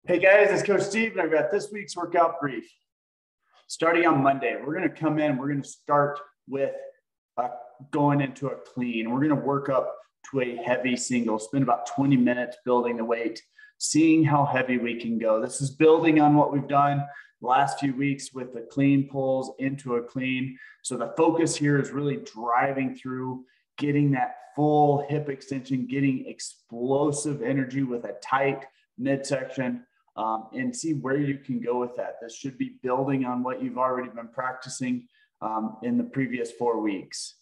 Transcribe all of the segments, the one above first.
Hey guys, it's Coach Steve, and I've got this week's workout brief. Starting on Monday, we're going to come in, we're going to start with going into a clean. We're going to work up to a heavy single, spend about 20 minutes building the weight, seeing how heavy we can go. This is building on what we've done the last few weeks with the clean pulls into a clean. So the focus here is really driving through, getting that full hip extension, getting explosive energy with a tight midsection. And see where you can go with that. This should be building on what you've already been practicing in the previous 4 weeks.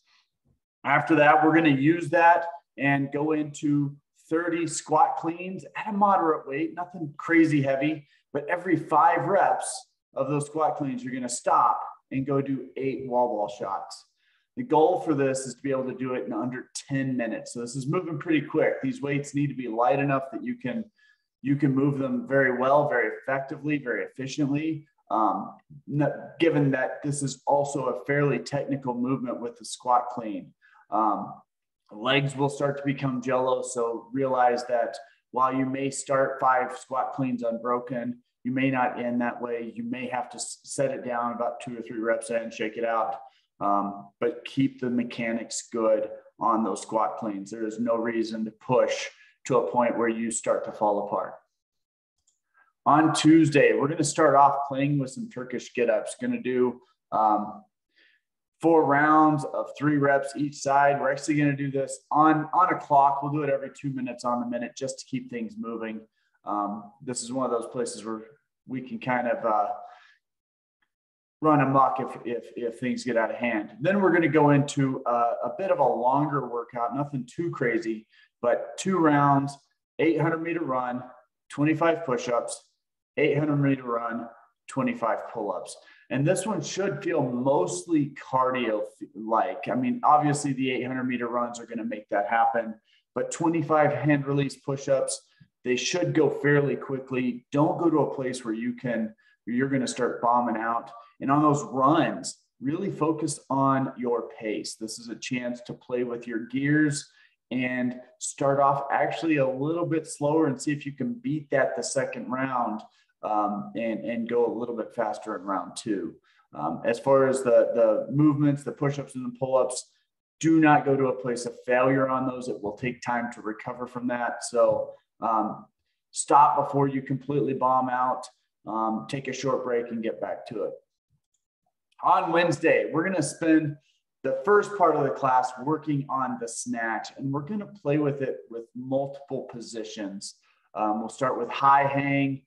After that, we're going to use that and go into 30 squat cleans at a moderate weight, nothing crazy heavy, but every 5 reps of those squat cleans, you're going to stop and go do 8 wall ball shots. The goal for this is to be able to do it in under 10 minutes. So this is moving pretty quick. These weights need to be light enough that you can move them very well, very effectively, very efficiently, given that this is also a fairly technical movement with the squat clean. Legs will start to become jello, so realize that while you may start 5 squat cleans unbroken, you may not end that way. You may have to set it down about 2 or 3 reps in, shake it out, but keep the mechanics good on those squat cleans. There is no reason to push to a point where you start to fall apart. On Tuesday, we're going to start off playing with some Turkish get-ups. Going to do 4 rounds of 3 reps each side. We're actually going to do this on a clock. We'll do it every 2 minutes on the minute just to keep things moving. This is one of those places where we can kind of run amok if things get out of hand. Then we're going to go into a bit of a longer workout, nothing too crazy, but 2 rounds, 800-meter run, 25 push-ups, 800-meter run, 25 pull-ups. And this one should feel mostly cardio-like. I mean, obviously the 800-meter runs are going to make that happen, but 25 hand release push-ups, they should go fairly quickly. Don't go to a place where you're going to start bombing out. And on those runs, really focus on your pace. This is a chance to play with your gears and start off actually a little bit slower and see if you can beat that the second round and go a little bit faster in round 2. As far as the movements, the push-ups and the pull-ups, do not go to a place of failure on those. It will take time to recover from that. So stop before you completely bomb out, take a short break and get back to it. On Wednesday, we're going to spend the first part of the class working on the snatch, and we're going to play with it with multiple positions. We'll start with high hang,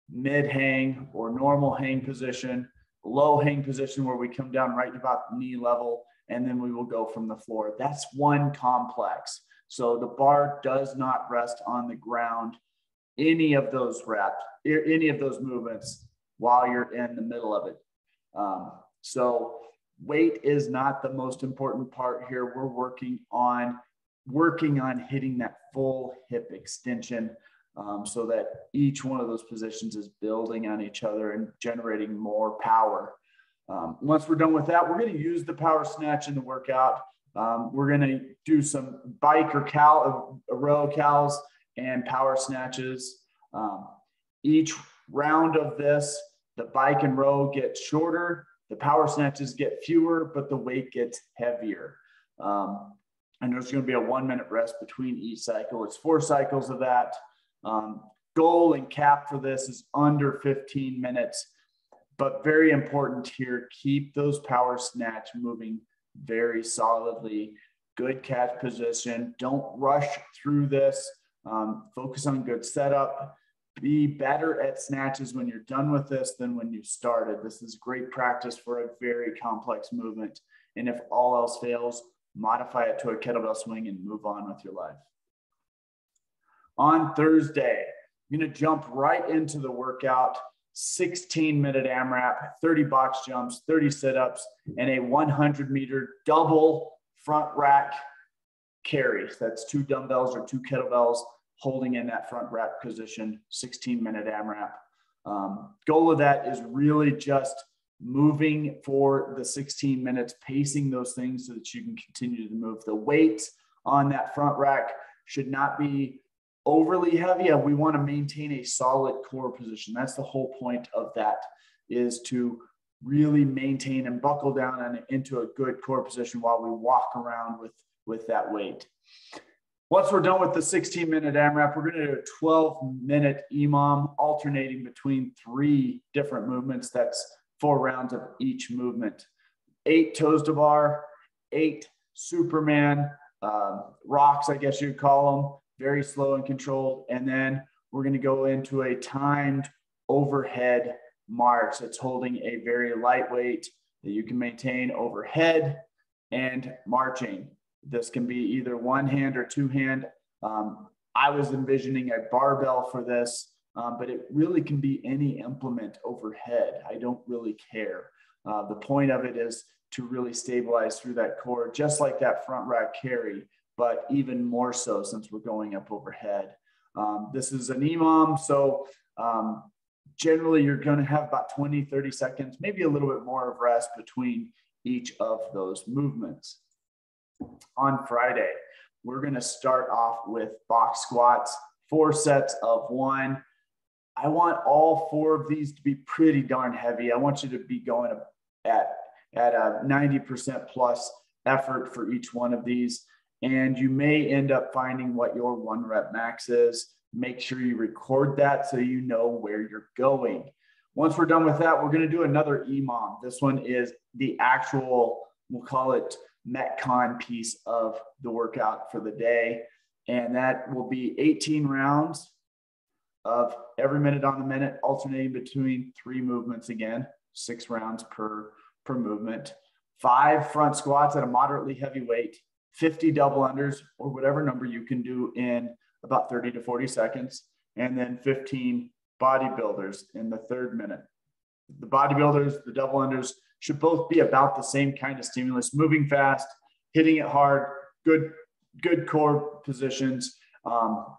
mid hang, or normal hang position, low hang position where we come down right about knee level, and then we will go from the floor. That's one complex. So the bar does not rest on the ground any of those reps, any of those movements while you're in the middle of it. So weight is not the most important part here. We're working on hitting that full hip extension so that each one of those positions is building on each other and generating more power. Once we're done with that, we're going to use the power snatch in the workout. We're going to do some bike or row cows and power snatches. Each round of this, the bike and row get shorter. The power snatches get fewer, but the weight gets heavier. And there's going to be a 1-minute rest between each cycle. It's 4 cycles of that. Goal and cap for this is under 15 minutes, but very important here, keep those power snatch moving very solidly. Good catch position. Don't rush through this. Focus on good setup. Be better at snatches when you're done with this than when you started. This is great practice for a very complex movement. And if all else fails, modify it to a kettlebell swing and move on with your life. On Thursday, I'm going to jump right into the workout, 16-minute AMRAP, 30 box jumps, 30 sit-ups, and a 100-meter double front rack carry. That's 2 dumbbells or 2 kettlebells holding in that front rack position, 16-minute AMRAP. Goal of that is really just moving for the 16 minutes, pacing those things so that you can continue to move. The weight on that front rack should not be overly heavy. We want to maintain a solid core position. That's the whole point of that, is to really maintain and buckle down and into a good core position while we walk around with that weight. Once we're done with the 16-minute AMRAP, we're going to do a 12-minute EMOM, alternating between 3 different movements. That's 4 rounds of each movement. 8 toes to bar, 8 Superman rocks, I guess you'd call them, very slow and controlled. And then we're going to go into a timed overhead march that's holding a very lightweight that you can maintain overhead and marching. This can be either one hand or two hand. I was envisioning a barbell for this, but it really can be any implement overhead. I don't really care. The point of it is to really stabilize through that core, just like that front rack carry, but even more so since we're going up overhead. This is an EMOM, so generally you're going to have about 20, 30 seconds, maybe a little bit more of rest between each of those movements. On Friday, we're going to start off with box squats, 4 sets of 1. I want all 4 of these to be pretty darn heavy. I want you to be going at a 90% plus effort for each one of these. And you may end up finding what your 1 rep max is. Make sure you record that so you know where you're going. Once we're done with that, we're going to do another EMOM. This one is the actual, we'll call it Metcon piece of the workout for the day. And that will be 18 rounds of every minute on the minute, alternating between 3 movements again, 6 rounds per movement, 5 front squats at a moderately heavy weight, 50 double unders or whatever number you can do in about 30 to 40 seconds, and then 15 bodybuilders in the 3rd minute. The bodybuilders, the double unders should both be about the same kind of stimulus, moving fast, hitting it hard, good core positions,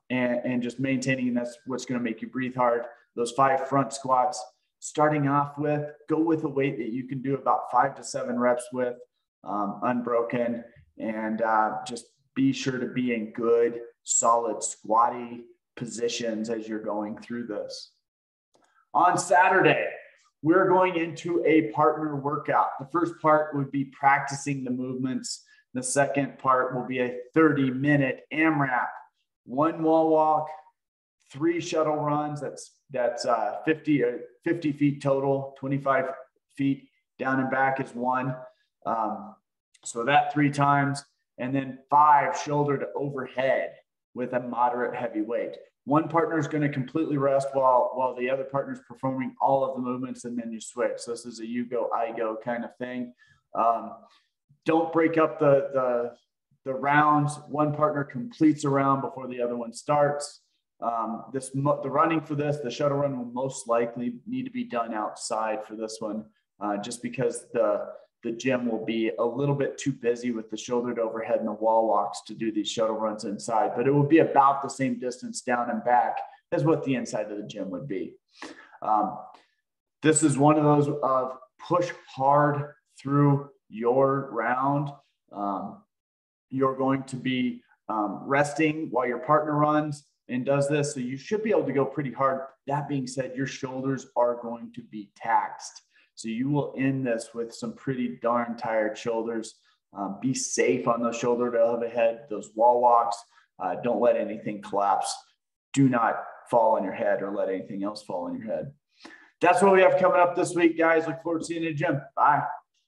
and just maintaining. And that's what's going to make you breathe hard. Those 5 front squats, starting off with, go with a weight that you can do about 5 to 7 reps with, unbroken, and just be sure to be in good, solid, squatty positions as you're going through this. On Saturday, we're going into a partner workout. The first part would be practicing the movements. The second part will be a 30-minute AMRAP, 1 wall walk, 3 shuttle runs. That's 50 feet total, 25 feet down and back is 1. So that 3 times, and then 5 shoulder to overhead with a moderate heavy weight. One partner is going to completely rest while the other partner is performing all of the movements, and then you switch. So this is a you go, I go kind of thing. Don't break up the rounds. One partner completes a round before the other one starts. The running for this, the shuttle run will most likely need to be done outside for this one, just because the gym will be a little bit too busy with the shoulder to overhead and the wall walks to do these shuttle runs inside, but it will be about the same distance down and back as what the inside of the gym would be. This is one of those of push hard through your round. You're going to be resting while your partner runs and does this. So you should be able to go pretty hard. That being said, your shoulders are going to be taxed. So you will end this with some pretty darn tired shoulders. Be safe on those shoulder to overhead, those wall walks. Don't let anything collapse. Do not fall on your head or let anything else fall on your head. That's what we have coming up this week, guys. Look forward to seeing you in the gym. Bye.